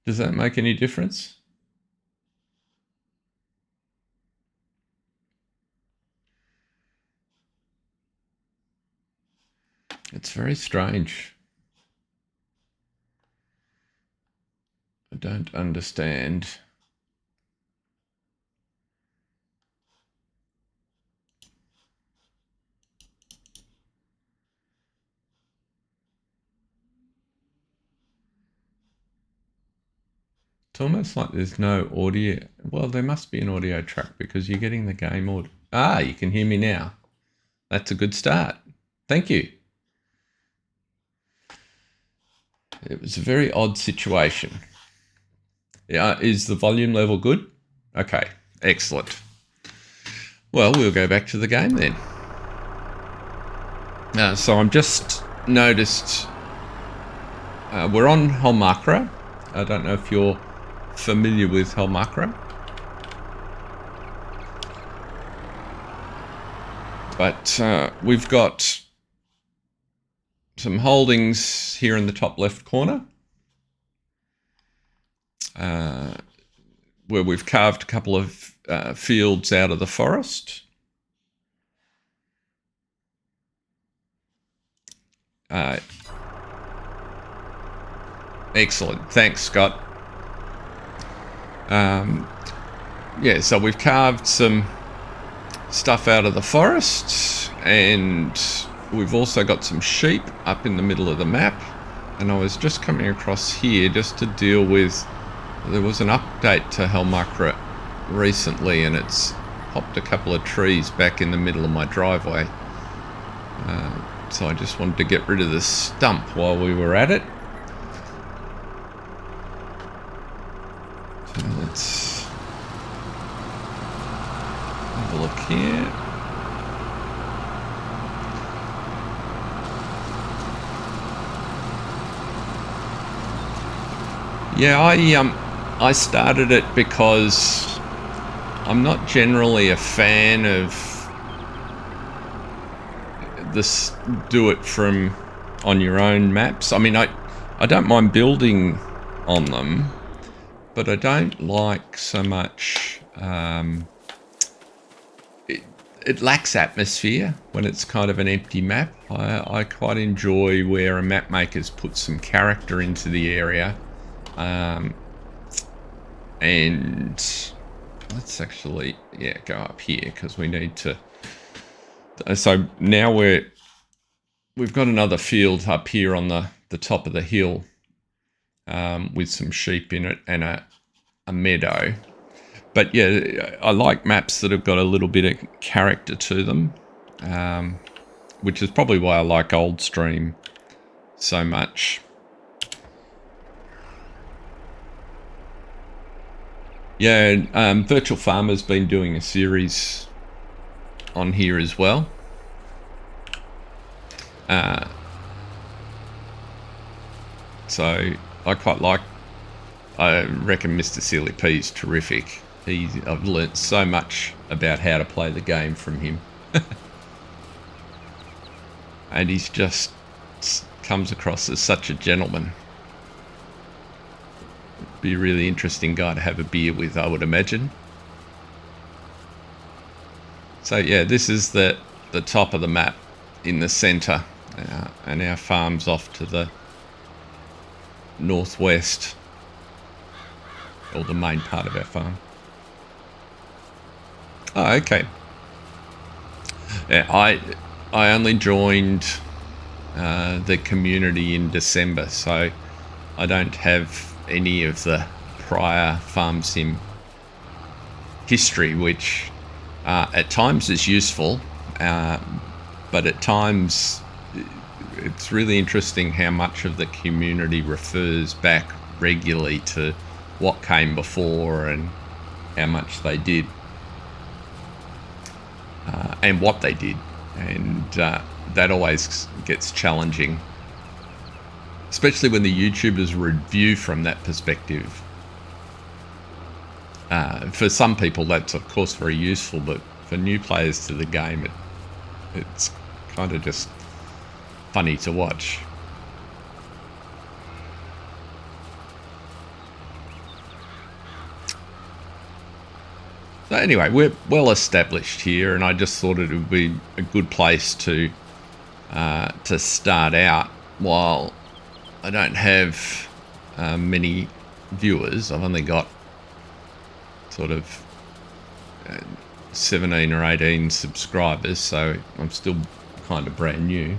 Does that make any difference? It's very strange. I don't understand. It's almost like there's no audio. Well, there must be an audio track because you're getting the game audio. Ah, you can hear me now. That's a good start. Thank you. It was a very odd situation. Yeah, is the volume level good? Okay, excellent. Well, we'll go back to the game then. So I'm just noticed we're on Holmakra. I don't know if you're familiar with Holmakra, but we've got some holdings here in the top left corner where we've carved a couple of fields out of the forest. Excellent. Thanks, Scott. Yeah, so we've carved some stuff out of the forest, and we've also got some sheep up in the middle of the map. And I was just coming across here just to deal with, there was an update to Holmakra recently, and it's popped a couple of trees back in the middle of my driveway. So I just wanted to get rid of the stump while we were at it. So let's have a look here. Yeah, I started it because I'm not generally a fan of this do it from on your own maps. I mean, I don't mind building on them, but I don't like so much it lacks atmosphere when it's kind of an empty map. I quite enjoy where a map maker's put some character into the area. And let's actually, yeah, go up here because we need to. So now we've got another field up here on the top of the hill with some sheep in it and a meadow. But yeah, I like maps that have got a little bit of character to them, which is probably why I like Old Stream so much. Yeah, Virtual Farmer's been doing a series on here as well. So I quite like, I reckon Mr. Silly P's terrific. I've learnt so much about how to play the game from him. And he's just comes across as such a gentleman. Be a really interesting guy to have a beer with, I would imagine. So yeah, this is the top of the map in the centre, and our farm's off to the northwest, or the main part of our farm. Oh, okay. Yeah, I only joined the community in December, so I don't have any of the prior farm sim history, which at times is useful, but at times it's really interesting how much of the community refers back regularly to what came before and how much they did and what they did, and that always gets challenging, especially when the YouTubers review from that perspective. For some people that's of course very useful, but for new players to the game it's kind of just funny to watch. So anyway, we're well established here, and I just thought it would be a good place to start out while I don't have many viewers. I've only got sort of 17 or 18 subscribers, so I'm still kind of brand new.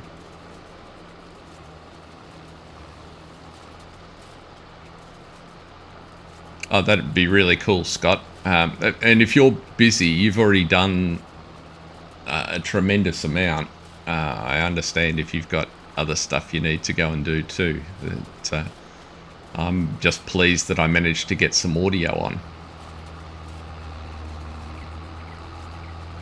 Oh, that'd be really cool, Scott. And if you're busy, you've already done a tremendous amount. I understand if you've got other stuff you need to go and do too. But, I'm just pleased that I managed to get some audio on.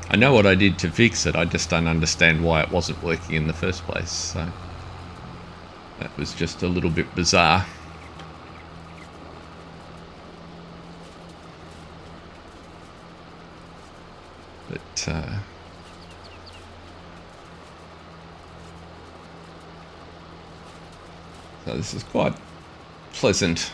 I know what I did to fix it, I just don't understand why it wasn't working in the first place. So that was just a little bit bizarre. But so this is quite pleasant.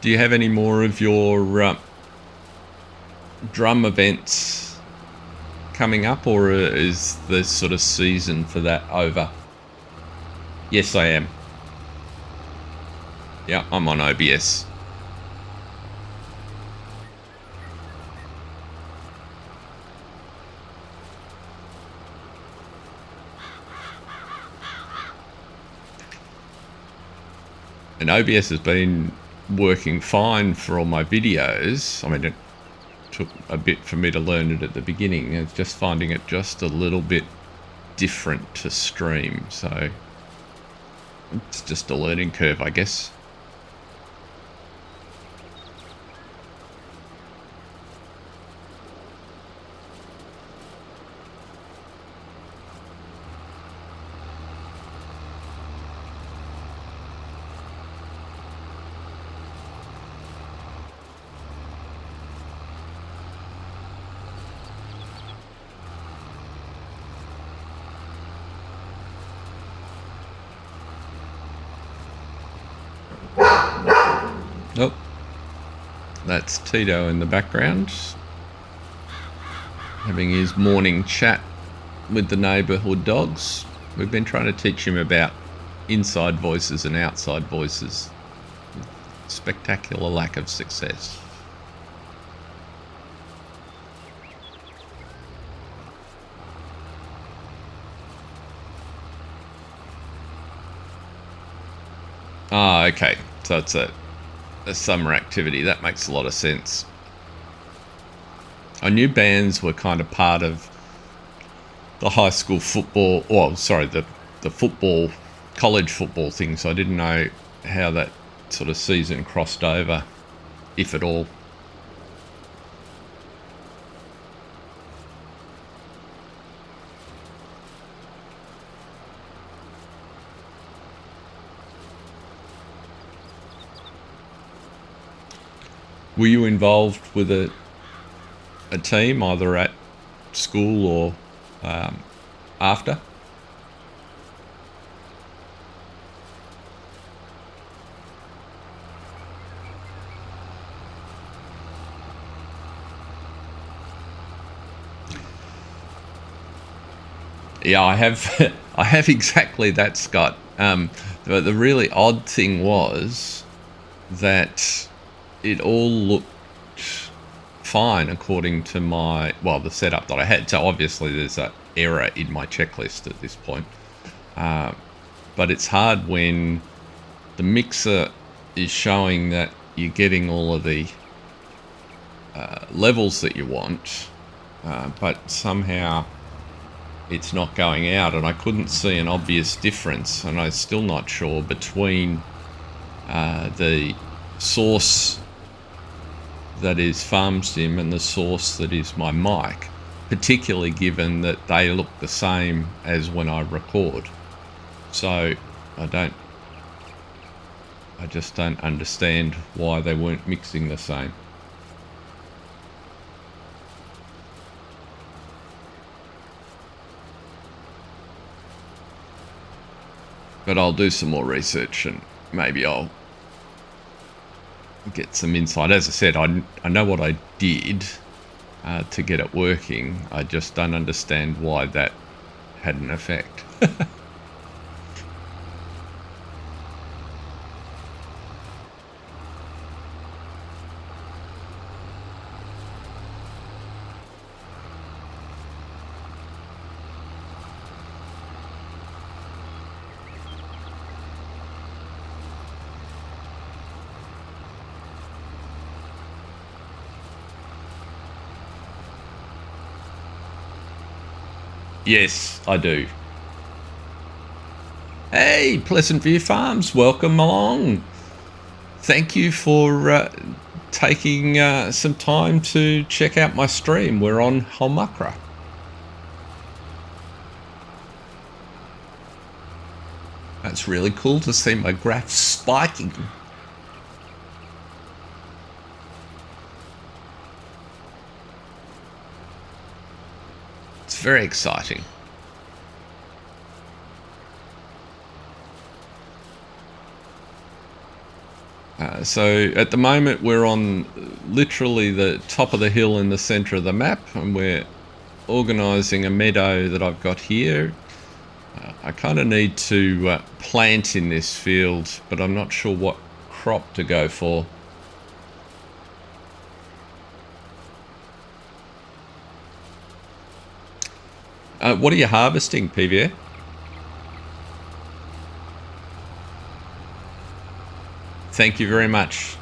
Do you have any more of your drum events coming up, or is the sort of season for that over? Yes, I am. Yeah, I'm on OBS. And OBS has been working fine for all my videos. I mean, it took a bit for me to learn it at the beginning. It's just finding it just a little bit different to stream. So it's just a learning curve, I guess. Oh, that's Tito in the background, having his morning chat with the neighbourhood dogs. We've been trying to teach him about inside voices and outside voices. Spectacular lack of success. Ah, okay. So it's a summer activity. That makes a lot of sense. I knew bands were kind of part of the high school football, or sorry, the football, college football thing, so I didn't know how that sort of season crossed over, if at all. Were you involved with a team either at school or after? Yeah, I have. I have exactly that, Scott. The really odd thing was that it all looked fine according to the setup that I had. So obviously there's an error in my checklist at this point. But it's hard when the mixer is showing that you're getting all of the levels that you want, but somehow it's not going out, and I couldn't see an obvious difference, and I'm still not sure between the source that is FarmSim and the source that is my mic, particularly given that they look the same as when I record. So I just don't understand why they weren't mixing the same. But I'll do some more research and maybe I'll get some insight. As I said, I know what I did to get it working. I just don't understand why that had an effect. Yes, I do. Hey, Pleasant View Farms, welcome along. Thank you for taking some time to check out my stream. We're on Holmakra. That's really cool to see my graphs spiking. It's very exciting. So at the moment we're on literally the top of the hill in the center of the map, and we're organizing a meadow that I've got here. I kind of need to plant in this field, but I'm not sure what crop to go for. What are you harvesting, PVA? Thank you very much.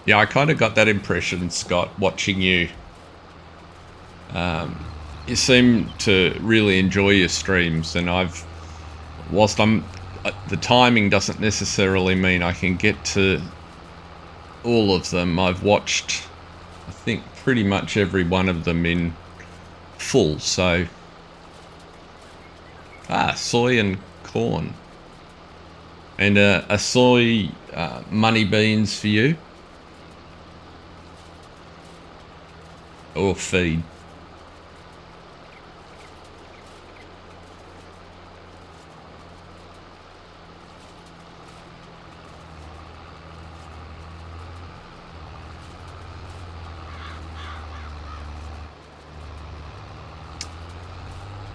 Yeah, I kind of got that impression, Scott, watching you. You seem to really enjoy your streams, and whilst the timing doesn't necessarily mean I can get to all of them. I've watched, I think, pretty much every one of them in full. So, soy and corn, and a soy money beans for you, or feed.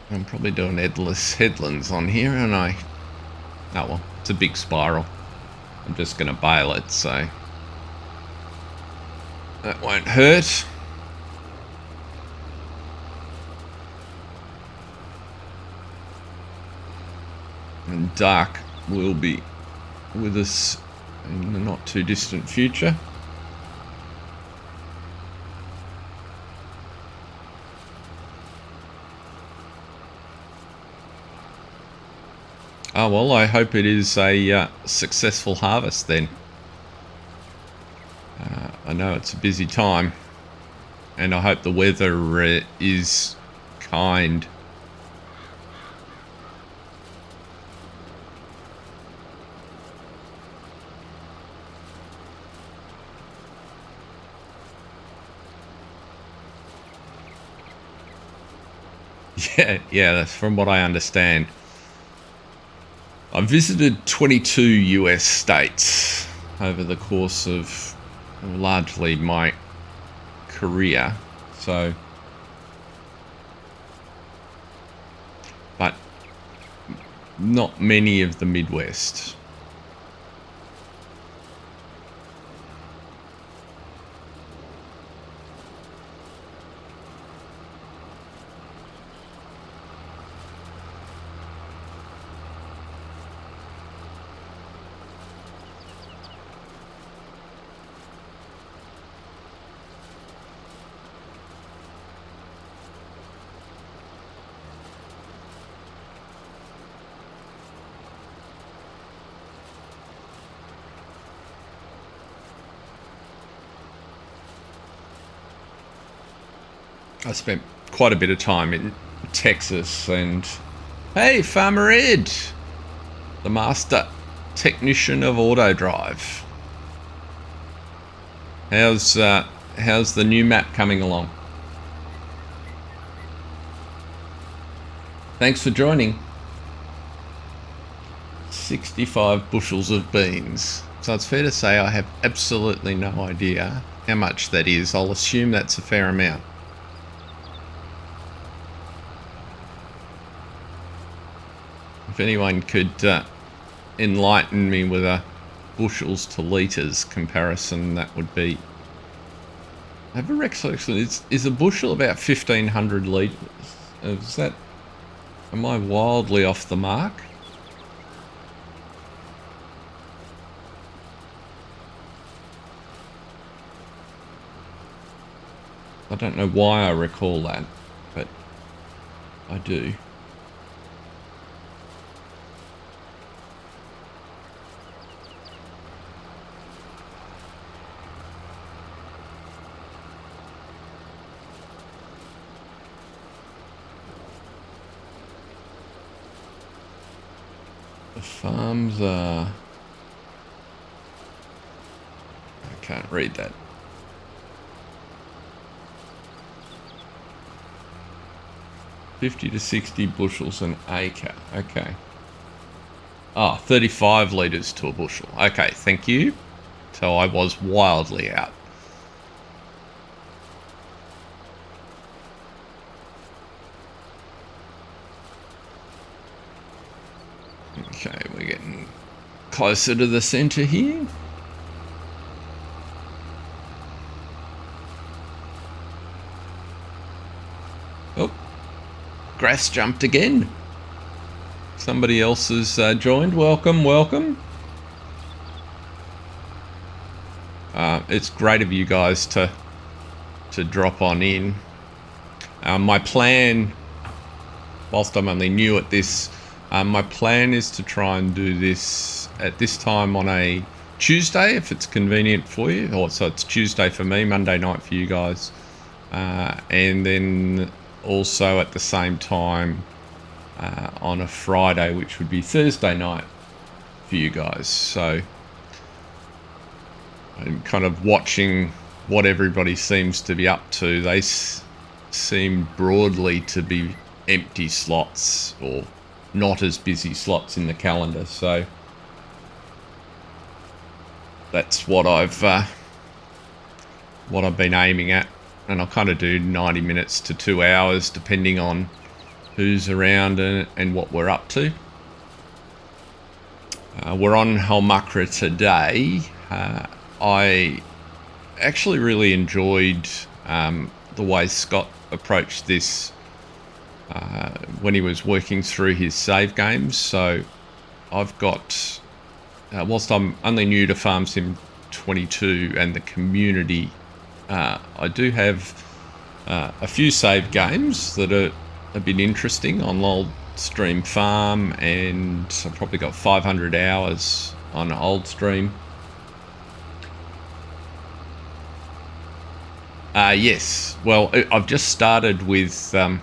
I'm probably doing headlands on here, aren't I? Oh well, it's a big spiral. I'm just going to bail it, so that won't hurt. And dark will be with us in the not too distant future. Oh well, I hope it is a successful harvest then. I know it's a busy time, and I hope the weather is kind. Yeah, that's from what I understand. I visited 22 US states over the course of largely my career, so, but not many of the Midwest. I spent quite a bit of time in Texas, and hey, Farmer Ed, the master technician of auto drive. How's the new map coming along? Thanks for joining. 65 bushels of beans. So it's fair to say I have absolutely no idea how much that is. I'll assume that's a fair amount. If anyone could enlighten me with a bushels to litres comparison, that would be... I have a recollection. Is a bushel about 1,500 litres? Is that... Am I wildly off the mark? I don't know why I recall that, but I do. The farms are... I can't read that. $50 to 60 bushels an acre. Okay. Oh, 35 litres to a bushel. Okay, thank you. So I was wildly out. Okay, we're getting closer to the centre here. Oh, grass jumped again. Somebody else has joined. Welcome, welcome. It's great of you guys to drop on in. My plan, whilst I'm only new at this, my plan is to try and do this at this time on a Tuesday, if it's convenient for you. Or so it's Tuesday for me, Monday night for you guys, and then also at the same time on a Friday, which would be Thursday night for you guys. So I'm kind of watching what everybody seems to be up to. They seem broadly to be empty slots or not as busy slots in the calendar, so that's what I've been aiming at, and I'll kind of do 90 minutes to 2 hours depending on who's around and what we're up to. We're on Holmakra today. I actually really enjoyed the way Scott approached this when he was working through his save games. So I've got, whilst I'm only new to Farm Sim 22 and the community, I do have a few save games that are a bit interesting on Old Stream Farm, and I've probably got 500 hours on Old Stream. Yes, well, I've just started with some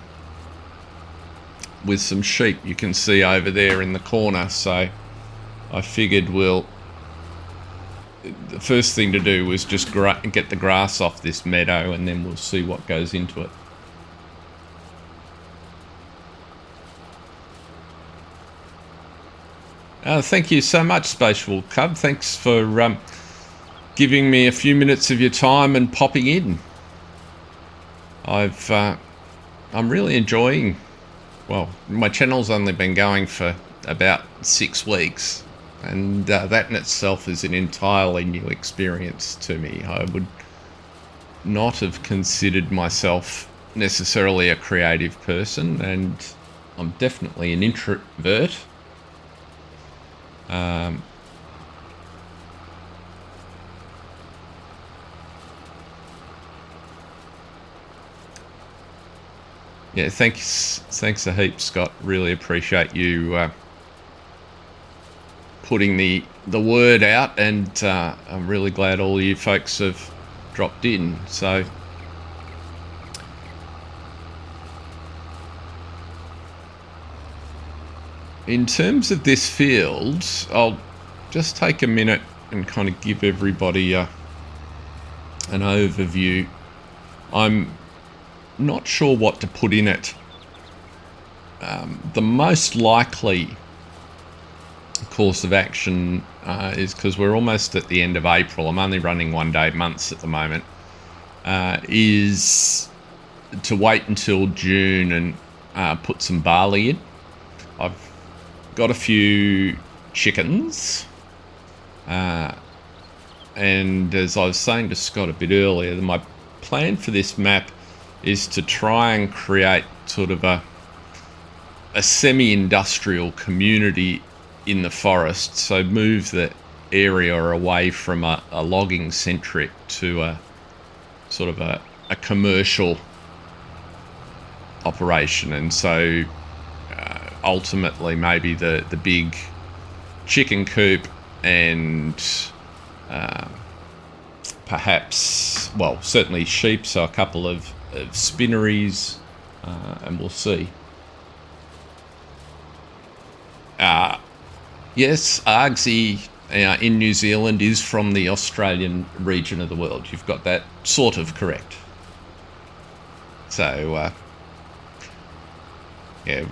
sheep you can see over there in the corner, so I figured the first thing to do was just get the grass off this meadow, and then we'll see what goes into it. Thank you so much, Spatial Cub. Thanks for giving me a few minutes of your time and popping in. I'm really enjoying, well, my channel's only been going for about 6 weeks, and that in itself is an entirely new experience to me. I would not have considered myself necessarily a creative person, and I'm definitely an introvert. Yeah, thanks a heap, Scott. Really appreciate you putting the word out, and I'm really glad all you folks have dropped in. So in terms of this field, I'll just take a minute and kind of give everybody an overview. I'm not sure what to put in it. The most likely course of action is, because we're almost at the end of April, I'm only running 1 day months at the moment, is to wait until June and put some barley in. I've got a few chickens, and as I was saying to Scott a bit earlier, my plan for this map is to try and create sort of a semi-industrial community in the forest, so move the area away from a logging centric to a sort of a commercial operation. And so ultimately maybe the big chicken coop and perhaps, well, certainly sheep, so a couple of spinneries, and we'll see. Yes, Argsy in New Zealand is from the Australian region of the world. You've got that sort of correct. So, yeah,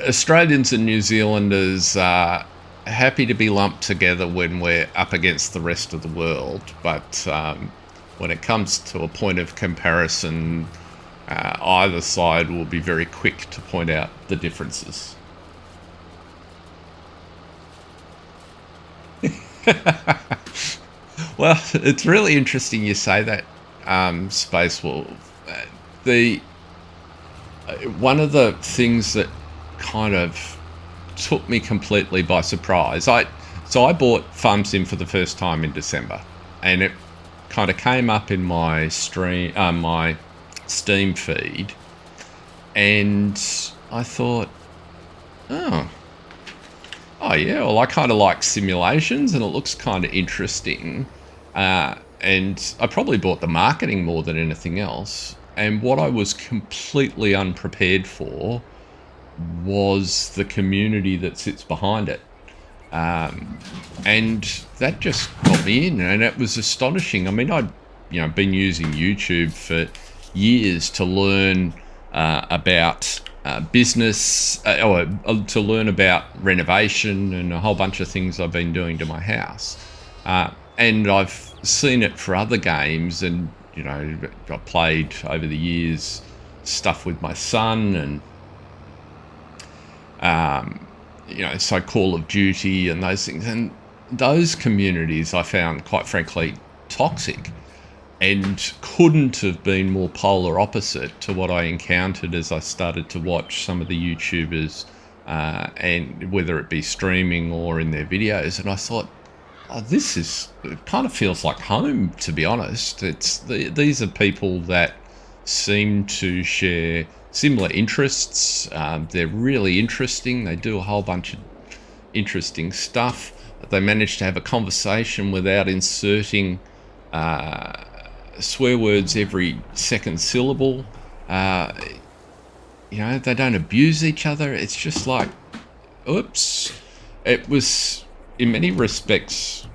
Australians and New Zealanders are happy to be lumped together when we're up against the rest of the world, but when it comes to a point of comparison, either side will be very quick to point out the differences. Well, it's really interesting you say that, Space Wolf. One of the things that kind of took me completely by surprise, I bought FarmSim for the first time in December, and it kind of came up in my my Steam feed, and I thought, oh yeah, well, I kind of like simulations and it looks kind of interesting. And I probably bought the marketing more than anything else. And what I was completely unprepared for was the community that sits behind it. And that just got me in, and it was astonishing. I mean, I'd been using YouTube for years to learn about business, or to learn about renovation and a whole bunch of things I've been doing to my house. And I've seen it for other games, and I played over the years stuff with my son, and so Call of Duty and those things. And those communities I found, quite frankly, toxic, and couldn't have been more polar opposite to what I encountered as I started to watch some of the YouTubers, and whether it be streaming or in their videos. And I thought, it kind of feels like home, to be honest. These are people that seem to share similar interests. They're really interesting. They do a whole bunch of interesting stuff. They manage to have a conversation without inserting swear words every second syllable. They don't abuse each other. It's just like, oops. It was, in many respects,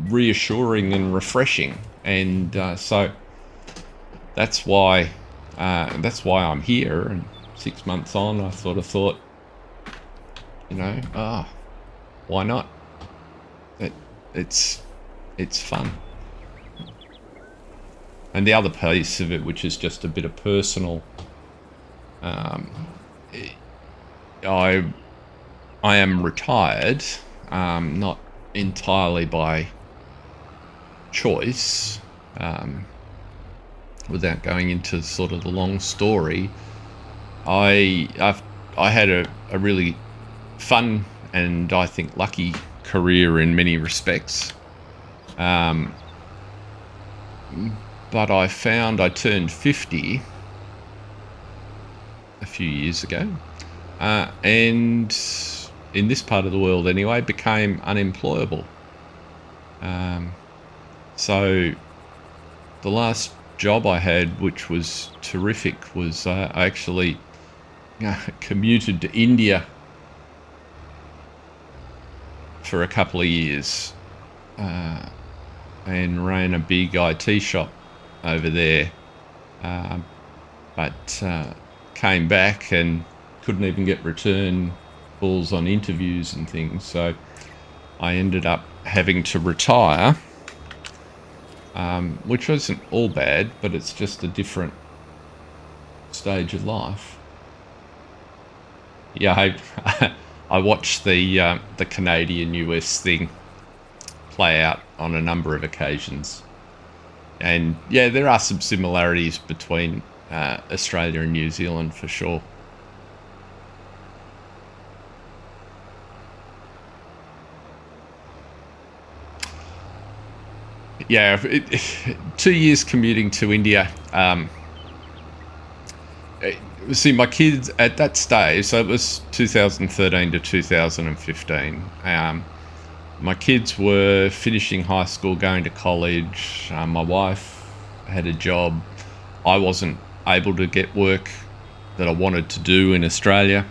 reassuring and refreshing, and so that's why I'm here. And 6 months on, I sort of thought, why not? It's fun. And the other piece of it, which is just a bit of personal, I am retired, not entirely by choice, without going into sort of the long story. I had a really fun and I think lucky career in many respects, but I found I turned 50 a few years ago, and in this part of the world anyway, became unemployable. So the last job I had, which was terrific, was I actually commuted to India for a couple of years and ran a big IT shop over there, but came back and couldn't even get return calls on interviews and things, so I ended up having to retire, which wasn't all bad, but it's just a different stage of life. Yeah, I watched the Canadian-US thing play out on a number of occasions, and yeah, there are some similarities between Australia and New Zealand for sure. Yeah, 2 years commuting to India. See, my kids at that stage, so it was 2013 to 2015. My kids were finishing high school, going to college. My wife had a job. I wasn't able to get work that I wanted to do in Australia.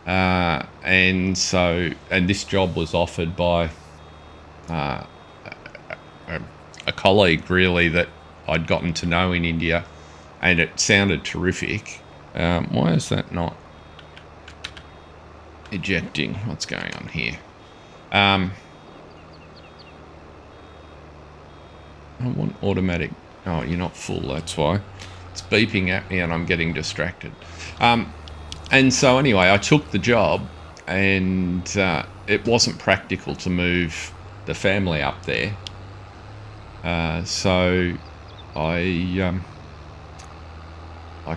And this job was offered by a colleague, really, that I'd gotten to know in India, and it sounded terrific. Why is that not ejecting? What's going on here? I want automatic. Oh, you're not full, that's why. It's beeping at me and I'm getting distracted. And so anyway, I took the job, and it wasn't practical to move the family up there. So I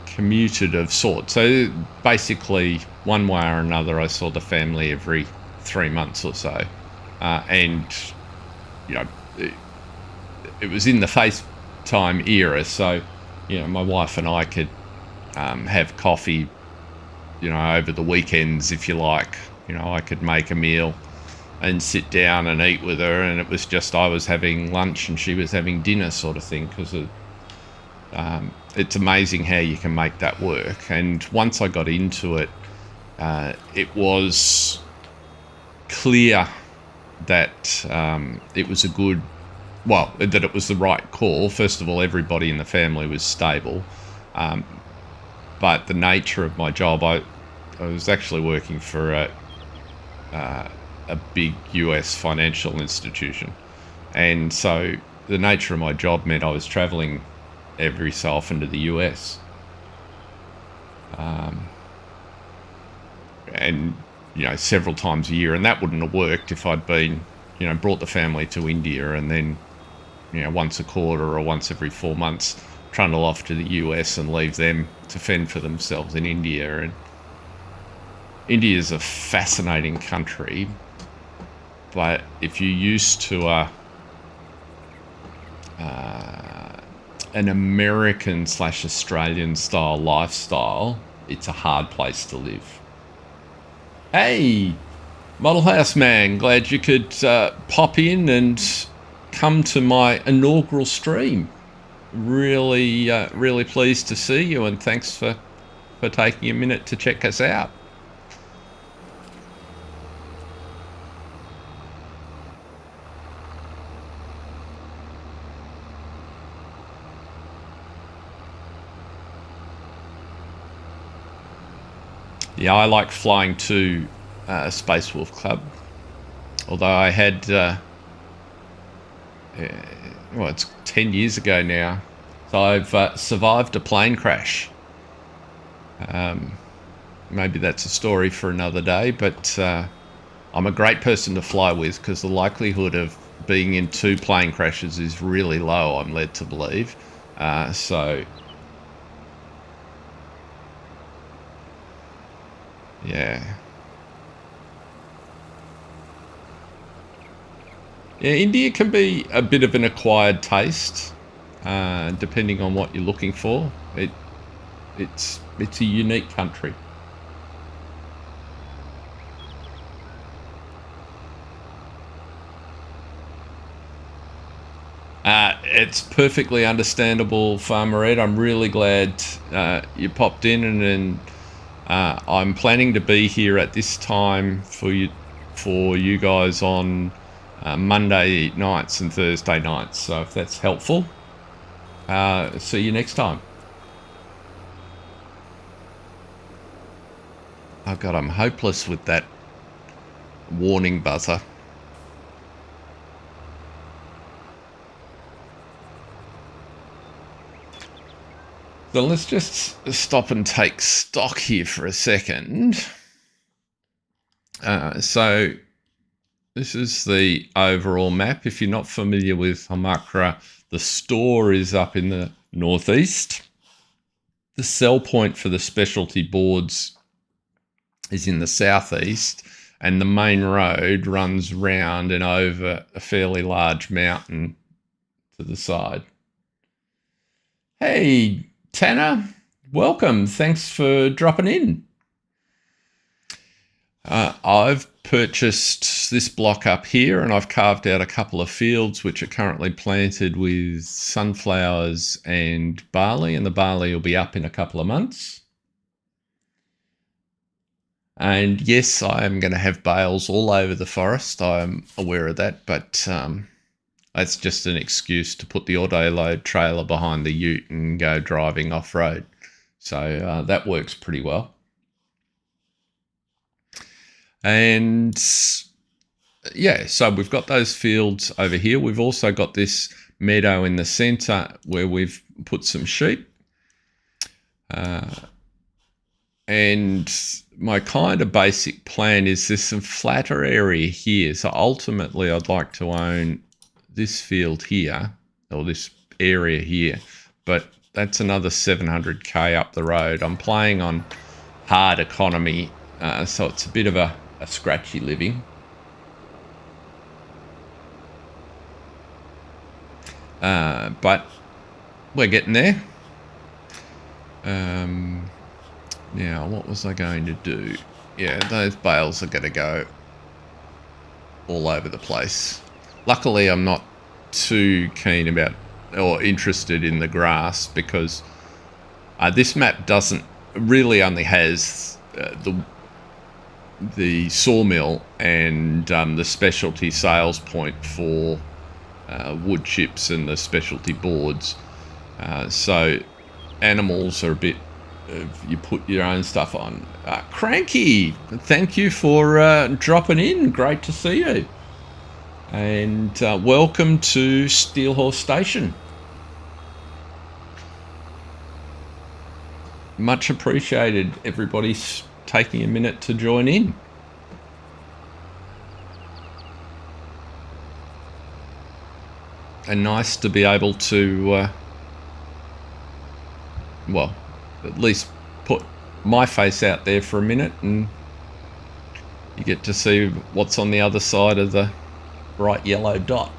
commuted of sorts. So basically, one way or another, I saw the family every 3 months or so. And, you know, it was in the FaceTime era. So, you know, my wife and I could have coffee, you know, over the weekends, if you like. You know, I could make a meal and sit down and eat with her, and it was just I was having lunch and she was having dinner, sort of thing, because it's amazing how you can make that work. And once I got into it, it was clear that it was that it was the right call. First of all, everybody in the family was stable, but the nature of my job, I was actually working for a big US financial institution, and so the nature of my job meant I was traveling every so often to the US, and you know, several times a year, and that wouldn't have worked if I'd been, you know, brought the family to India and then, you know, once a quarter or once every 4 months trundle off to the US and leave them to fend for themselves in India. And India is a fascinating country, but if you're used to an American/Australian style lifestyle, it's a hard place to live. Hey, Model House Man, glad you could pop in and come to my inaugural stream. Really, really pleased to see you, and thanks for taking a minute to check us out. Yeah, I like flying to Space Wolf Club, although I had, it's 10 years ago now, so I've survived a plane crash. Maybe that's a story for another day, but I'm a great person to fly with because the likelihood of being in 2 plane crashes is really low, I'm led to believe. Yeah. Yeah, India can be a bit of an acquired taste, depending on what you're looking for. It's a unique country. It's perfectly understandable, Farmer Ed. I'm really glad you popped in, and I'm planning to be here at this time for for you guys on Monday nights and Thursday nights. So if that's helpful, see you next time. Oh God, I'm hopeless with that warning buzzer. So let's just stop and take stock here for a second. So this is the overall map. If you're not familiar with Holmakra, the store is up in the northeast. The sell point for the specialty boards is in the southeast, and the main road runs round and over a fairly large mountain to the side. Hey, Tanner, welcome. Thanks for dropping in. I've purchased this block up here, and I've carved out a couple of fields which are currently planted with sunflowers and barley, and the barley will be up in a couple of months. And yes, I am going to have bales all over the forest. I'm aware of that, but that's just an excuse to put the auto-load trailer behind the ute and go driving off-road. So that works pretty well. And yeah, so we've got those fields over here. We've also got this meadow in the centre where we've put some sheep. And my kind of basic plan is there's some flatter area here. So ultimately I'd like to own this field here, or this area here, but that's another 700k up the road. I'm playing on hard economy, so it's a bit of a scratchy living. But we're getting there. Now, what was I going to do? Yeah, those bales are going to go all over the place. Luckily, I'm not too keen about or interested in the grass, because this map really only has the sawmill and the specialty sales point for wood chips and the specialty boards. So animals are a bit, you put your own stuff on. Cranky, thank you for dropping in. Great to see you. And welcome to Steel Horse Station. Much appreciated, everybody's taking a minute to join in. And nice to be able to, well, at least put my face out there for a minute, and you get to see what's on the other side of the bright yellow dot.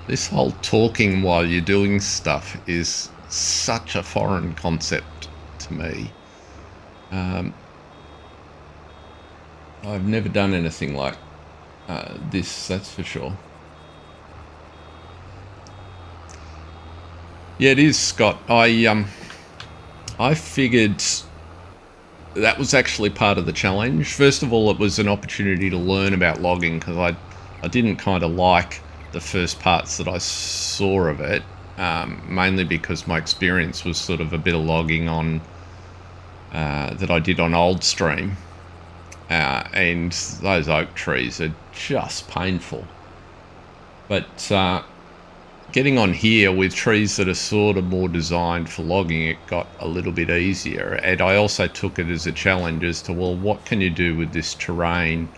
This whole talking while you're doing stuff is such a foreign concept to me. I've never done anything like this, that's for sure. Yeah, it is, Scott. I figured that was actually part of the challenge. First of all, it was an opportunity to learn about logging, because I didn't kind of like the first parts that I saw of it, mainly because my experience was sort of a bit of logging on that I did on Old Stream, and those oak trees are just painful. But getting on here with trees that are sort of more designed for logging, it got a little bit easier. And I also took it as a challenge as to, well, what can you do with this terrain?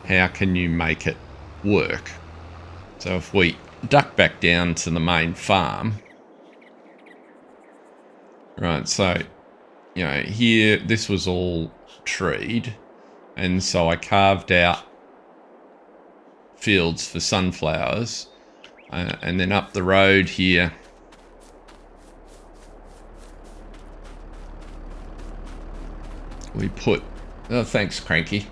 How can you make it work? So if we duck back down to the main farm, right, so, you know, here, this was all treed, and so I carved out fields for sunflowers, and then up the road here, we put, oh, thanks, Cranky.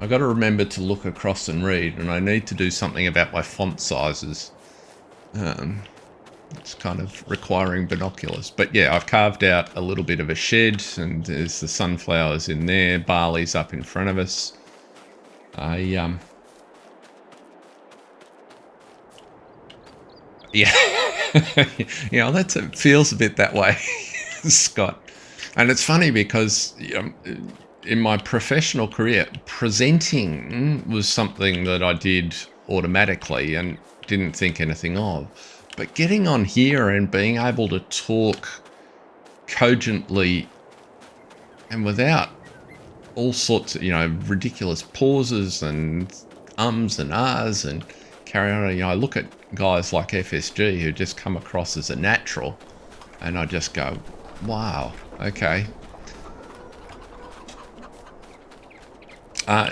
I got to remember to look across and read, and I need to do something about my font sizes. It's kind of requiring binoculars. But yeah, I've carved out a little bit of a shed, and there's the sunflowers in there. Barley's up in front of us. Yeah, it feels a bit that way, Scott. And it's funny because in my professional career, presenting was something that I did automatically and didn't think anything of. But getting on here and being able to talk cogently and without all sorts of, ridiculous pauses and ums and ahs and carry on. I look at guys like FSG who just come across as a natural, and I just go, wow, okay.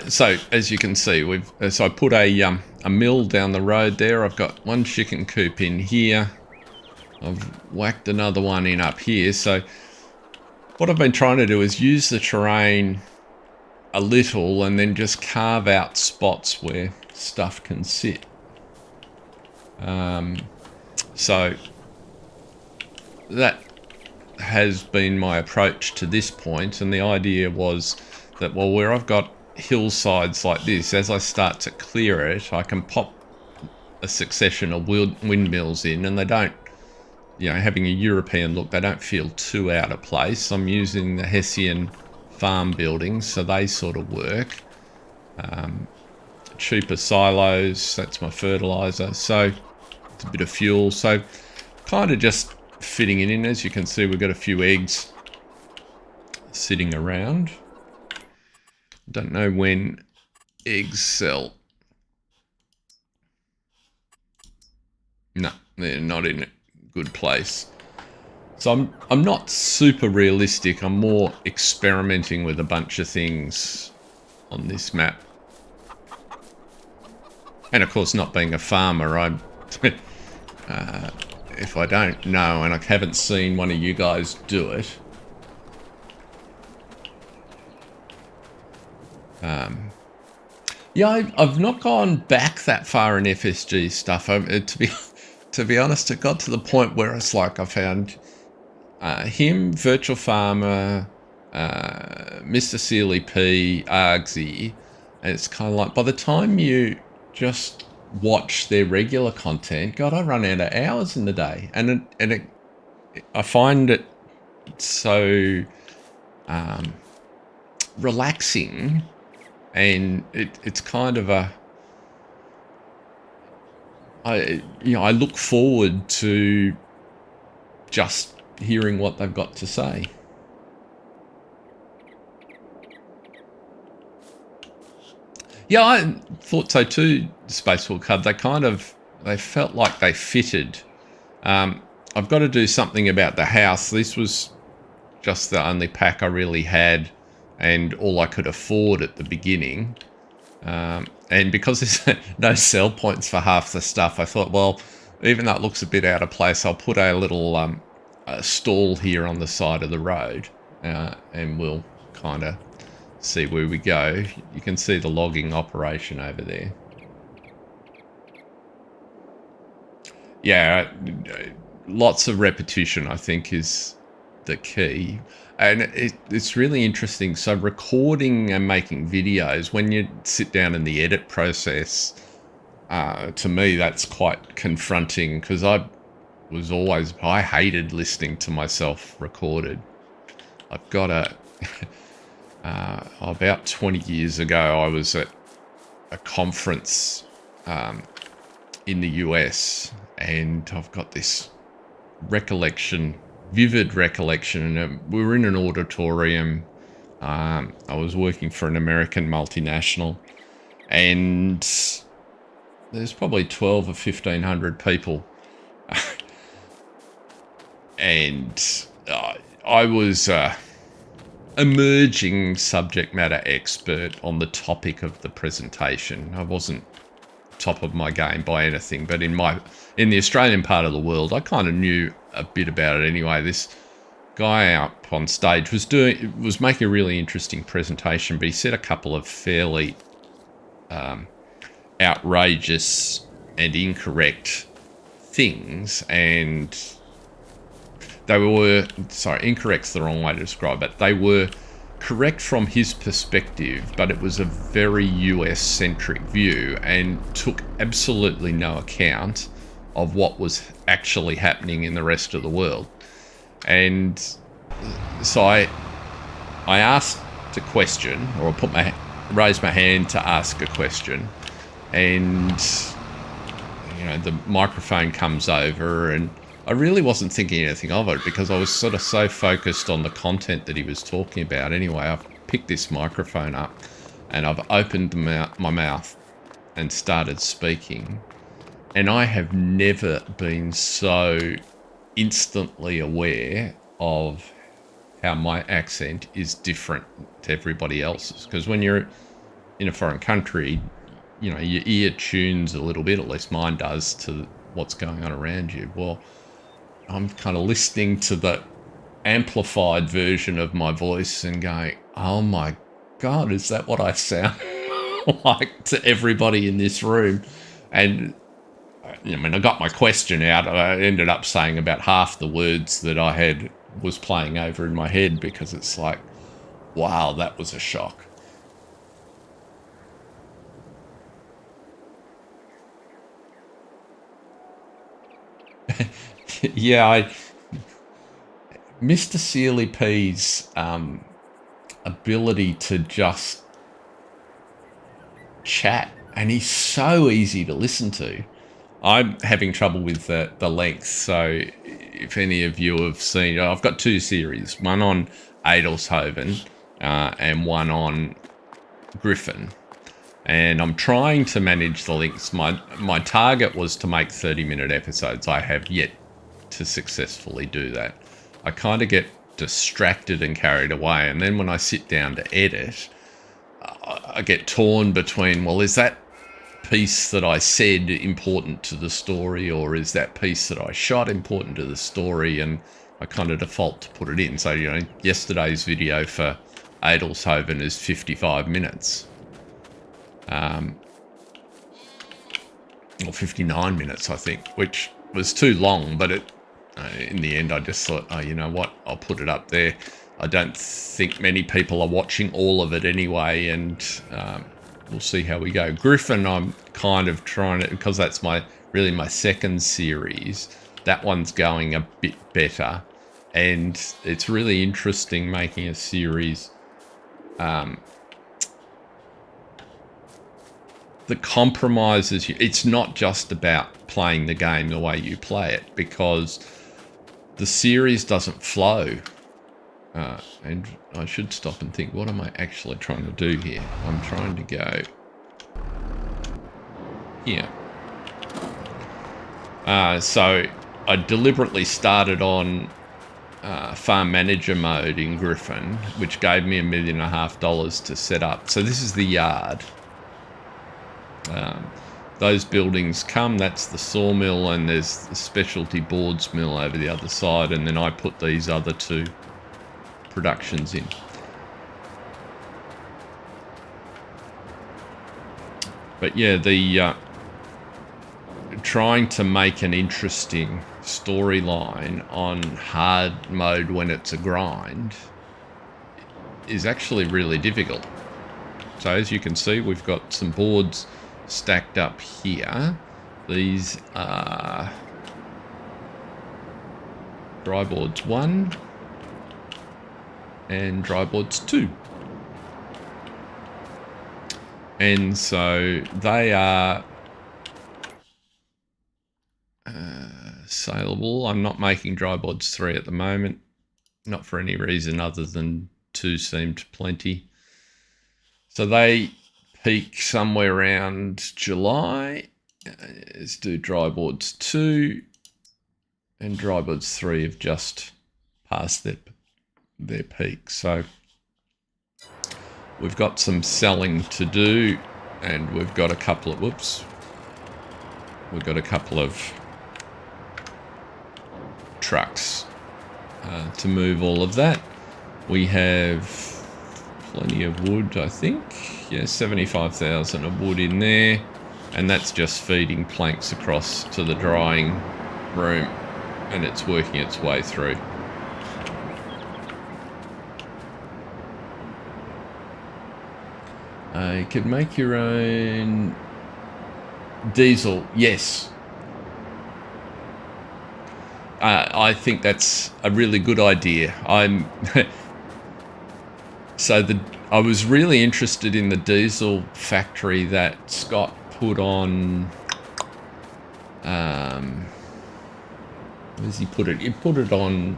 So as you can see, so I put a mill down the road there. I've got one chicken coop in here. I've whacked another one in up here. So what I've been trying to do is use the terrain a little and then just carve out spots where stuff can sit. So that has been my approach to this point, and the idea was that, well, where I've got hillsides like this, as I start to clear it, I can pop a succession of windmills in, and they don't, having a European look, they don't feel too out of place. I'm using the Hessian farm buildings, so they sort of work. Cheaper silos, that's my fertilizer, so it's a bit of fuel, so kind of just fitting it in. As you can see, we've got a few eggs sitting around. Don't know when eggs sell. No, they're not in a good place. So I'm not super realistic. I'm more experimenting with a bunch of things on this map. And of course, not being a farmer, if I don't know and I haven't seen one of you guys do it, yeah, I've not gone back that far in FSG stuff. To be honest, it got to the point where it's like I found him, Virtual Farmer, Mr. Sealy P, Argsy, and it's kind of like by the time you just watch their regular content, God, I run out of hours in the day, and I find it so relaxing, and it's kind of I look forward to just hearing what they've got to say. Yeah, I thought so too, Spacewalk Cub. They felt like they fitted. I've got to do something about the house. This was just the only pack I really had and all I could afford at the beginning. And because there's no sell points for half the stuff, I thought, well, even though it looks a bit out of place, I'll put a little stall here on the side of the road, and we'll kind of see where we go. You can see the logging operation over there. Yeah, lots of repetition, I think, is the key. And it's really interesting. So recording and making videos, when you sit down in the edit process, to me, that's quite confronting, because I hated listening to myself recorded. I've got about 20 years ago, I was at a conference in the US, and I've got this vivid recollection, and we were in an auditorium. I was working for an American multinational, and there's probably 12 or 1,500 people. And I was emerging subject matter expert on the topic of the presentation. I wasn't top of my game by anything, but in the Australian part of the world, I kind of knew a bit about it anyway. This guy up on stage was making a really interesting presentation, but he said a couple of fairly outrageous and incorrect things, and they were, sorry, incorrect's the wrong way to describe it. They were correct from his perspective, but it was a very US-centric view and took absolutely no account of what was actually happening in the rest of the world. And so I asked a question, or raised my hand to ask a question, and the microphone comes over, and I really wasn't thinking anything of it because I was sort of so focused on the content that he was talking about. Anyway, I've picked this microphone up and I've opened my mouth and started speaking, and I have never been so instantly aware of how my accent is different to everybody else's. Because when you're in a foreign country, your ear tunes a little bit, at least mine does, to what's going on around you. Well, I'm kind of listening to the amplified version of my voice and going, oh my God, is that what I sound like to everybody in this room? And I got my question out. I ended up saying about half the words that I was playing over in my head, because it's like, wow, that was a shock. Yeah, Mr. Sealy P's ability to just chat, and he's so easy to listen to. I'm having trouble with the length, so if any of you have seen, I've got two series, one on Adelshoven and one on Griffin, and I'm trying to manage the lengths. My target was to make 30-minute episodes. I have yet to successfully do that. I kind of get distracted and carried away, and then when I sit down to edit, I get torn between, well, is that piece that I said important to the story, or is that piece that I shot important to the story? And I kind of default to put it in. So, yesterday's video for Adelshoven is 55 minutes. Or 59 minutes, I think, which was too long, but in the end I just thought, oh, you know what, I'll put it up there. I don't think many people are watching all of it anyway, and we'll see how we go. Griffin, I'm kind of trying to, because that's really my second series, that one's going a bit better, and it's really interesting making a series. The compromises, it's not just about playing the game the way you play it, because the series doesn't flow. And I should stop and think, what am I actually trying to do here? I'm trying to go here. So I deliberately started on farm manager mode in Griffin, which gave me $1.5 million to set up. So this is the yard. Those buildings come, that's the sawmill, and there's the specialty boards mill over the other side, and then I put these other two productions in. But yeah, the trying to make an interesting storyline on hard mode when it's a grind is actually really difficult. So as you can see, we've got some boards stacked up here. These are dry boards 1 and dry boards 2. And so they are saleable. I'm not making dry boards 3 at the moment, not for any reason other than 2 seemed plenty. So they peak somewhere around July. Let's do dry boards 2, and dry boards 3 have just passed their peak. So we've got some selling to do, and we've got a couple of, we've got a couple of trucks to move all of that. We have plenty of wood, I think. Yeah, 75,000 of wood in there, and that's just feeding planks across to the drying room, and it's working its way through. You could make your own diesel. Yes. I think that's a really good idea. I was really interested in the diesel factory that Scott put on. Where's he put it? He put it on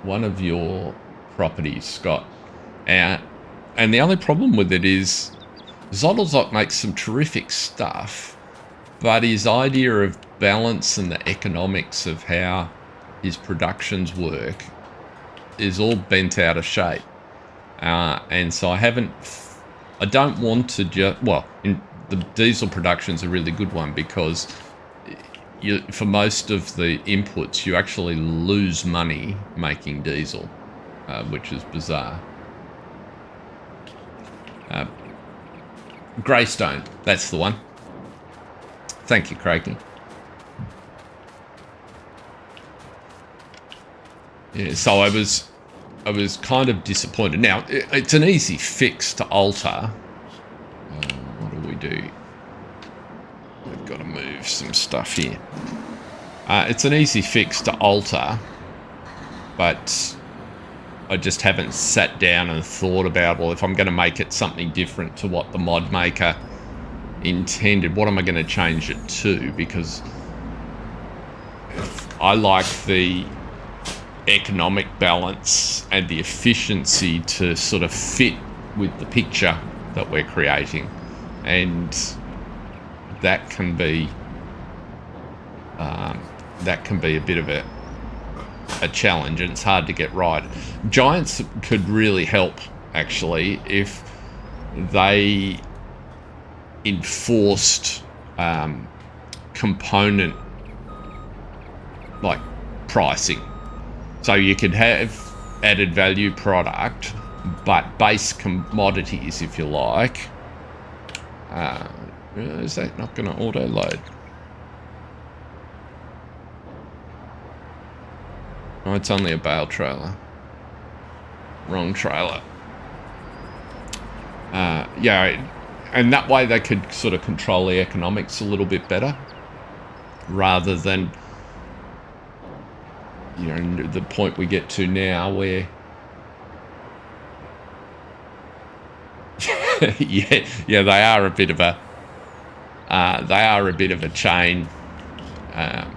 one of your properties, Scott. And the only problem with it is Zottelzok makes some terrific stuff, but his idea of balance and the economics of how his productions work is all bent out of shape. And so I don't want to just, the diesel production's a really good one because for most of the inputs, you actually lose money making diesel, which is bizarre. Greystone, that's the one. Thank you, Craigie. Yeah, so I was kind of disappointed. Now, it's an easy fix to alter. What do we do? We've got to move some stuff here. It's an easy fix to alter, but I just haven't sat down and thought about, well, if I'm going to make it something different to what the mod maker intended, what am I going to change it to? Because I like the economic balance and the efficiency to sort of fit with the picture that we're creating, and that can be a bit of a challenge, and it's hard to get right. Giants could really help, actually, if they enforced component like pricing. So you could have added value product, but base commodities, if you like. Is that not going to auto load? Oh, it's only a bale trailer. Wrong trailer. Yeah, and that way they could sort of control the economics a little bit better, rather than, you know, the point we get to now where yeah, they are a bit of a chain, and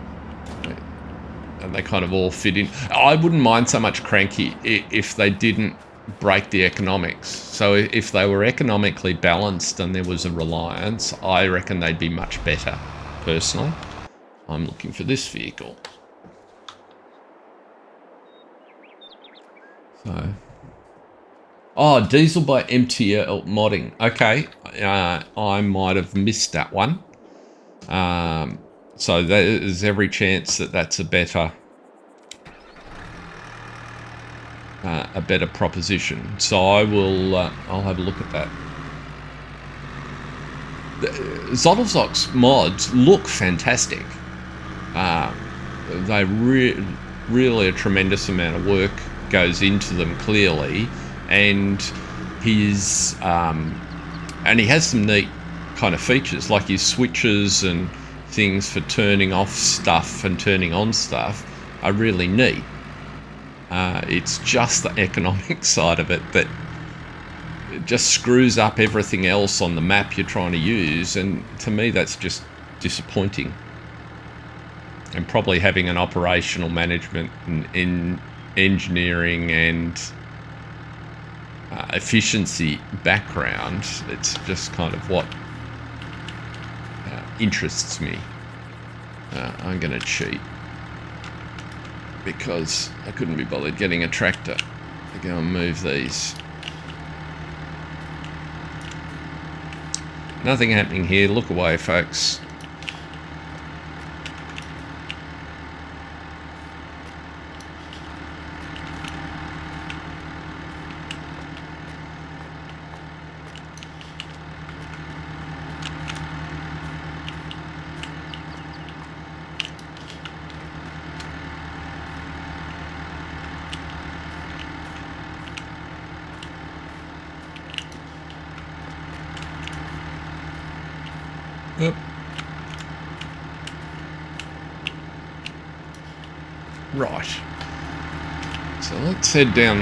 they kind of all fit in. I wouldn't mind so much Cranky if they didn't break the economics. So if they were economically balanced and there was a reliance, I reckon they'd be much better, personally. I'm looking for this vehicle. So, oh, diesel by MTL modding. Okay, I might have missed that one. So there's every chance that that's a better proposition. So I'll have a look at that. Zottelzok's mods look fantastic. They really a tremendous amount of work goes into them, clearly, and he has some neat kind of features, like his switches and things for turning off stuff and turning on stuff are really neat. It's just the economic side of it that it just screws up everything else on the map you're trying to use, and to me that's just disappointing. And probably having an operational management in engineering and efficiency background, it's just kind of what interests me. I'm going to cheat because I couldn't be bothered getting a tractor to go and move these. Nothing happening here. Look away, folks. Oop. Right. So let's head down,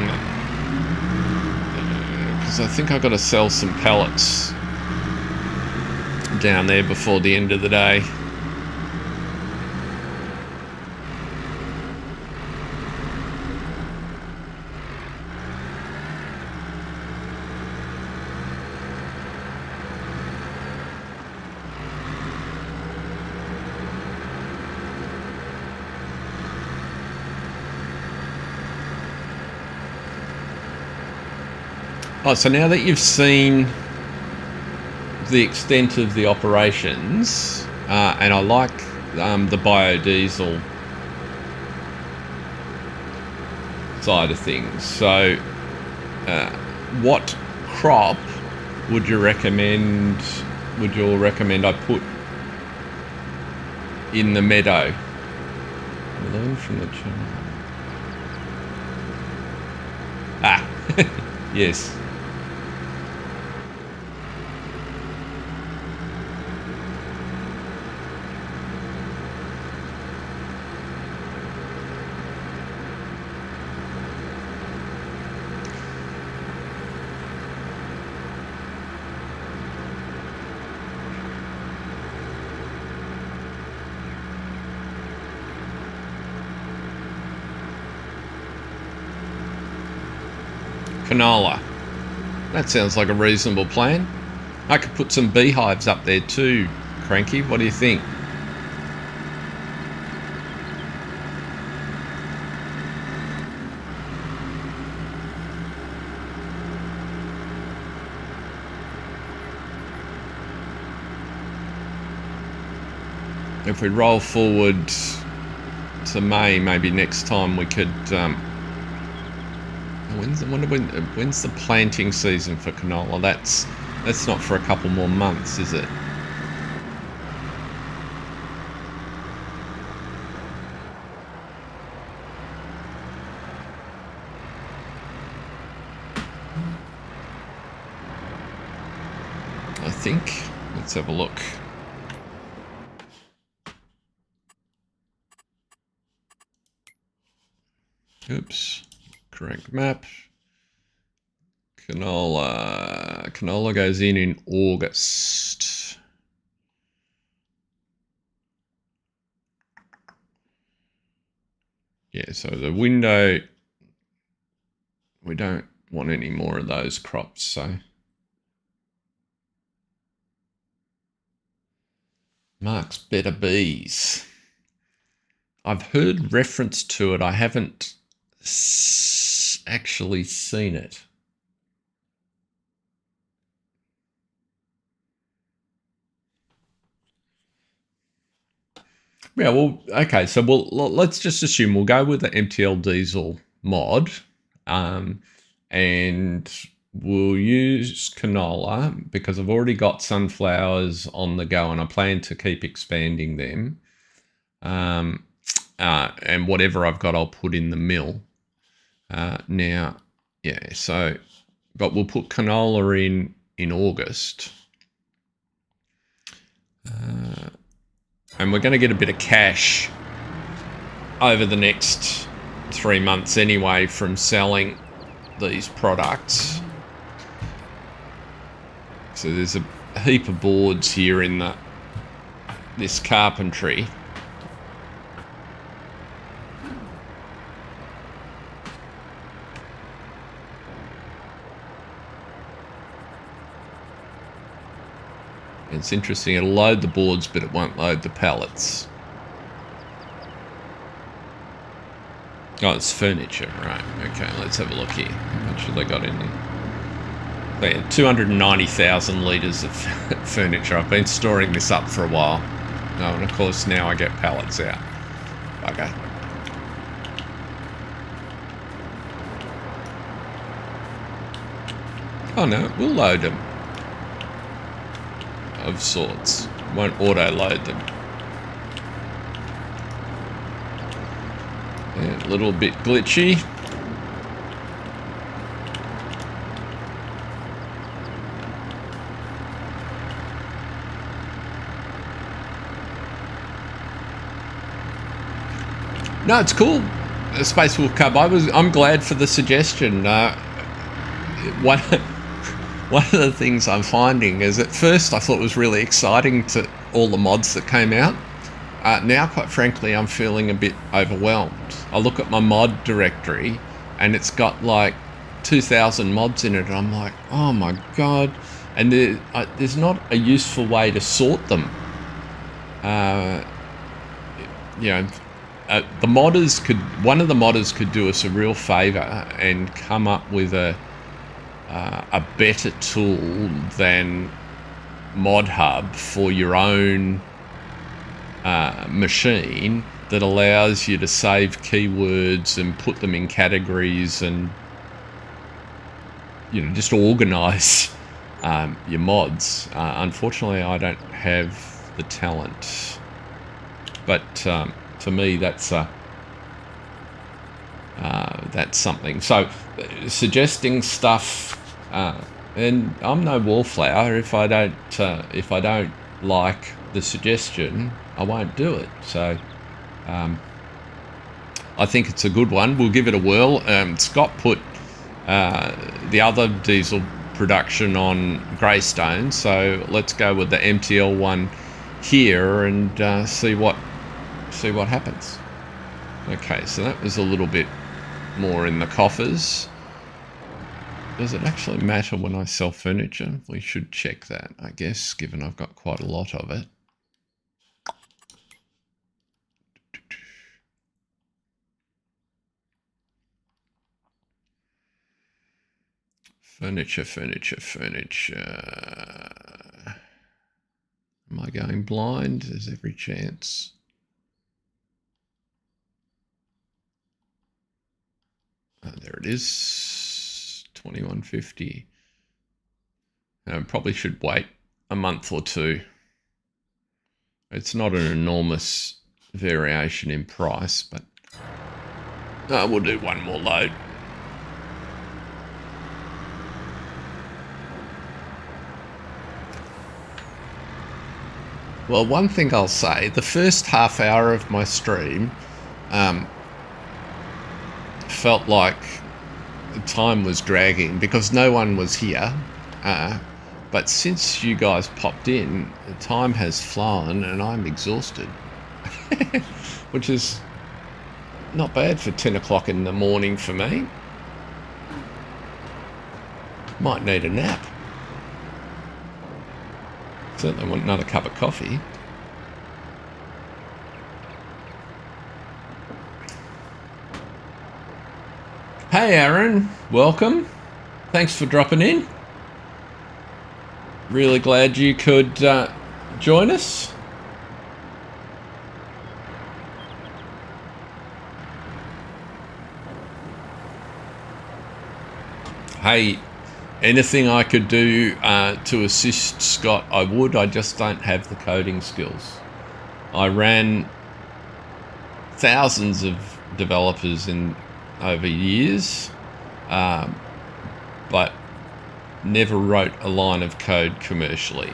because I think I've got to sell some pallets down there before the end of the day. Oh, so now that you've seen the extent of the operations, and I like the biodiesel side of things. So, what crop would you recommend? Would you all recommend I put in the meadow? Learn from the channel. Ah, yes. Canola. That sounds like a reasonable plan. I could put some beehives up there too, Cranky. What do you think? If we roll forward to May, maybe next time we could... When's the planting season for canola? That's not for a couple more months, is it? I think. Let's have a look. Oops. Correct map. Canola goes in August. Yeah, so the window, we don't want any more of those crops, so. Mark's Better Bees. I've heard reference to it. I haven't actually seen it. Yeah, well, okay, so let's just assume we'll go with the MTL diesel mod, and we'll use canola because I've already got sunflowers on the go and I plan to keep expanding them. And whatever I've got, I'll put in the mill. Now, yeah, so, but we'll put canola in August. And we're going to get a bit of cash over the next 3 months anyway from selling these products. So there's a heap of boards here in this carpentry. It's interesting, it'll load the boards, but it won't load the pallets. Oh, it's furniture, right. Okay, let's have a look here. How much have they got in there? They had 290,000 litres of furniture. I've been storing this up for a while. Oh, and of course now I get pallets out. Okay. Oh no, we'll load them. Of sorts. Won't auto load them. Yeah, a little bit glitchy. No, it's cool. Space Wolf Cub. I'm glad for the suggestion. One of the things I'm finding is at first I thought it was really exciting to all the mods that came out. Now, quite frankly, I'm feeling a bit overwhelmed. I look at my mod directory and it's got like 2,000 mods in it, and I'm like, oh my god. And there's not a useful way to sort them. The modders could, one of the modders could do us a real favor and come up with a better tool than Mod Hub for your own machine that allows you to save keywords and put them in categories and, you know, just organize your mods. Unfortunately, I don't have the talent, but to me, that's something. So, suggesting stuff, and I'm no wallflower. If I don't like the suggestion, I won't do it. So, I think it's a good one. We'll give it a whirl. Scott put the other diesel production on Greystone, so let's go with the MTL one here and see what happens. Okay, so that was a little bit more in the coffers. Does it actually matter when I sell furniture? We should check that, I guess, given I've got quite a lot of it. Furniture. Am I going blind? There's every chance. There it is, 2150. Probably should wait a month or two. It's not an enormous variation in price, but we'll do one more load. Well, one thing I'll say, the first half hour of my stream felt like the time was dragging because no one was here. But since you guys popped in, the time has flown and I'm exhausted. Which is not bad for 10 o'clock in the morning for me. Might need a nap. Certainly want another cup of coffee. Hey Aaron, welcome. Thanks for dropping in. Really glad you could join us. Hey, anything I could do to assist Scott, I would. I just don't have the coding skills. I ran thousands of developers over years, but never wrote a line of code commercially.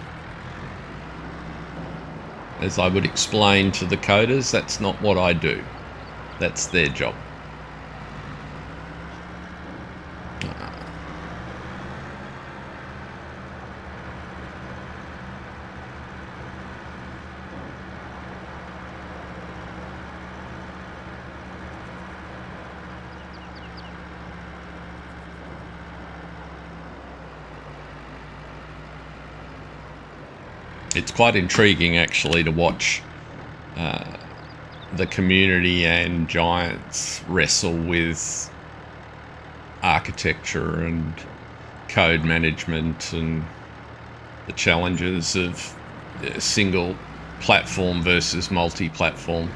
As I would explain to the coders, that's not what I do. That's their job. It's quite intriguing actually to watch the community and giants wrestle with architecture and code management and the challenges of single platform versus multi-platform.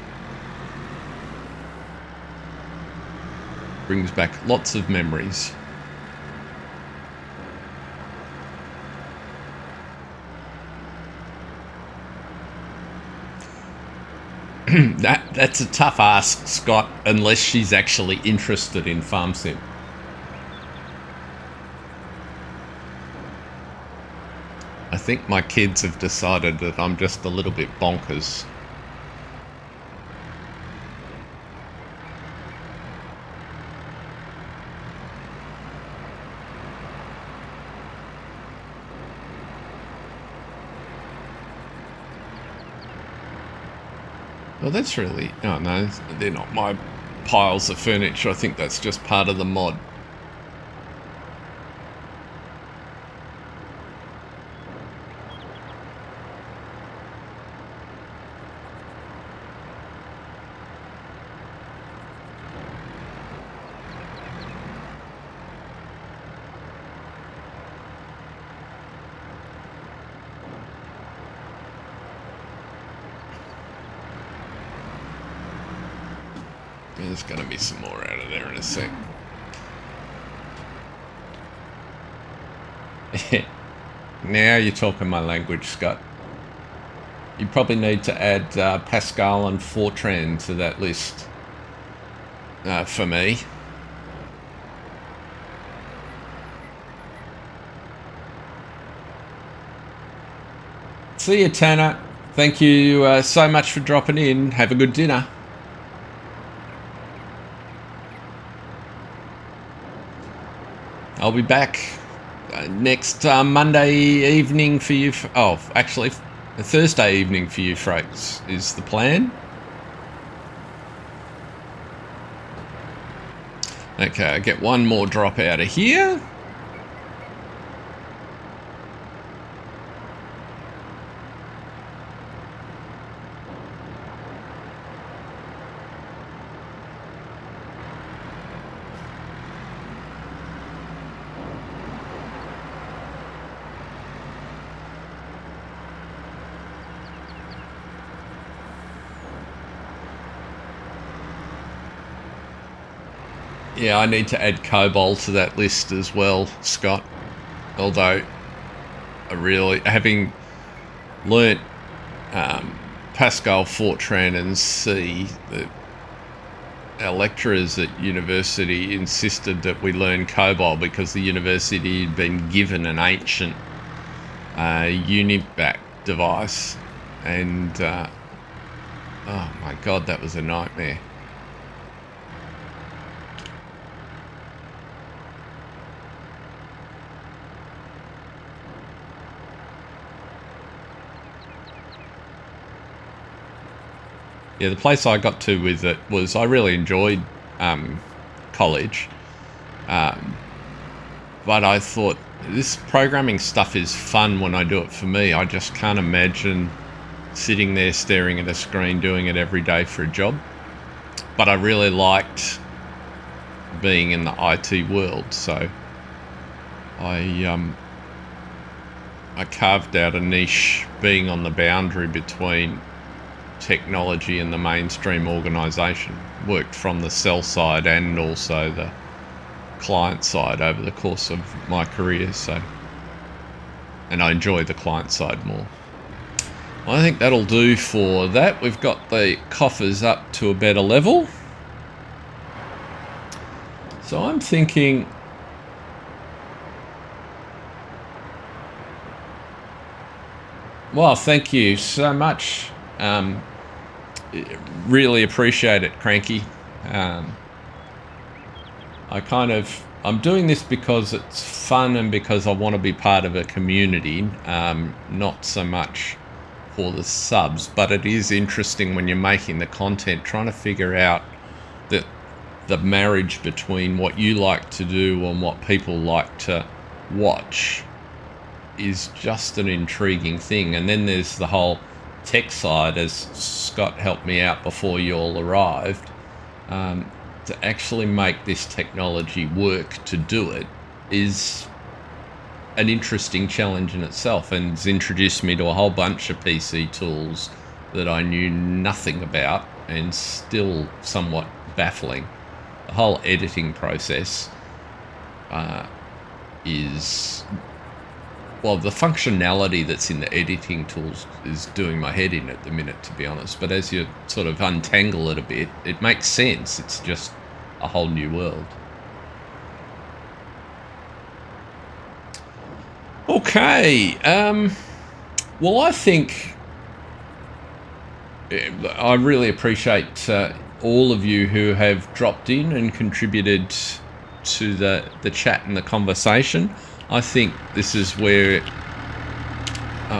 Brings back lots of memories. That's a tough ask, Scott, unless she's actually interested in farm sim. I think my kids have decided that I'm just a little bit bonkers. Well, that's really... Oh, no, they're not my piles of furniture. I think that's just part of the mod. There's going to be some more out of there in a sec. Now you're talking my language, Scott. You probably need to add Pascal and Fortran to that list for me. See you, Tanner. Thank you so much for dropping in. Have a good dinner. I'll be back next Monday evening for you. Actually, Thursday evening for you, folks, is the plan. Okay, I get one more drop out of here. Yeah, I need to add COBOL to that list as well, Scott. Although, having learnt Pascal, Fortran and C, our lecturers at university insisted that we learn COBOL because the university had been given an ancient Univac device. And, oh my God, that was a nightmare. Yeah, the place I got to with it was I really enjoyed college, but I thought this programming stuff is fun when I do it for me. I just can't imagine sitting there staring at a screen doing it every day for a job. But I really liked being in the IT world, so I carved out a niche being on the boundary between technology and the mainstream organisation. Worked from the sell side and also the client side over the course of my career, and I enjoy the client side more. Well, I think that'll do for that. We've got the coffers up to a better level, so I'm thinking well, thank you so much. Really appreciate it, Cranky. I'm doing this because it's fun and because I want to be part of a community, not so much for the subs, but it is interesting when you're making the content, trying to figure out the marriage between what you like to do and what people like to watch is just an intriguing thing. And then there's the whole tech side, as Scott helped me out before you all arrived, to actually make this technology work to do it is an interesting challenge in itself, and it's introduced me to a whole bunch of PC tools that I knew nothing about and still somewhat baffling. The whole editing process is... Well, the functionality that's in the editing tools is doing my head in at the minute, to be honest. But as you sort of untangle it a bit, it makes sense. It's just a whole new world. Okay. Well, I think I really appreciate all of you who have dropped in and contributed to the chat and the conversation. I think this is where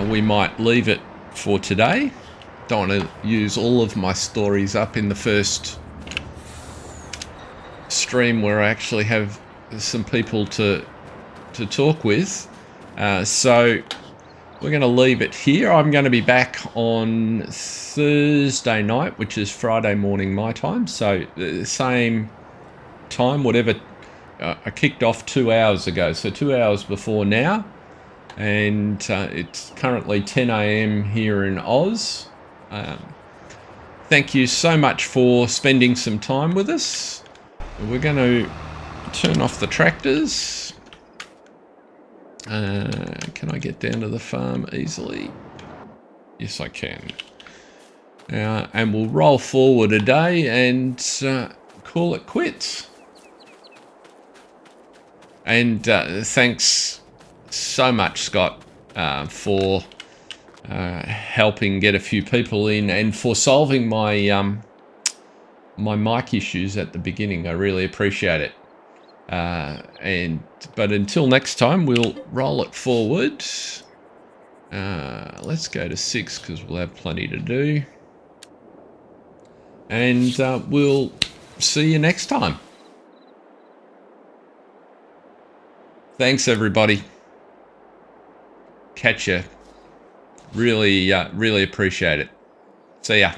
we might leave it for today. don't want to use all of my stories up in the first stream where I actually have some people to talk with. So we're going to leave it here. I'm going to be back on Thursday night, which is Friday morning my time. So the same time, whatever. I kicked off 2 hours ago, so 2 hours before now. And it's currently 10 a.m. here in Oz. Thank you so much for spending some time with us. We're going to turn off the tractors. Can I get down to the farm easily? Yes, I can. And we'll roll forward a day and call it quits. And thanks so much, Scott, for helping get a few people in and for solving my my mic issues at the beginning. I really appreciate it. But until next time, we'll roll it forward. Let's go to 6 because we'll have plenty to do. And we'll see you next time. Thanks, everybody. Catch ya. Really appreciate it. See ya.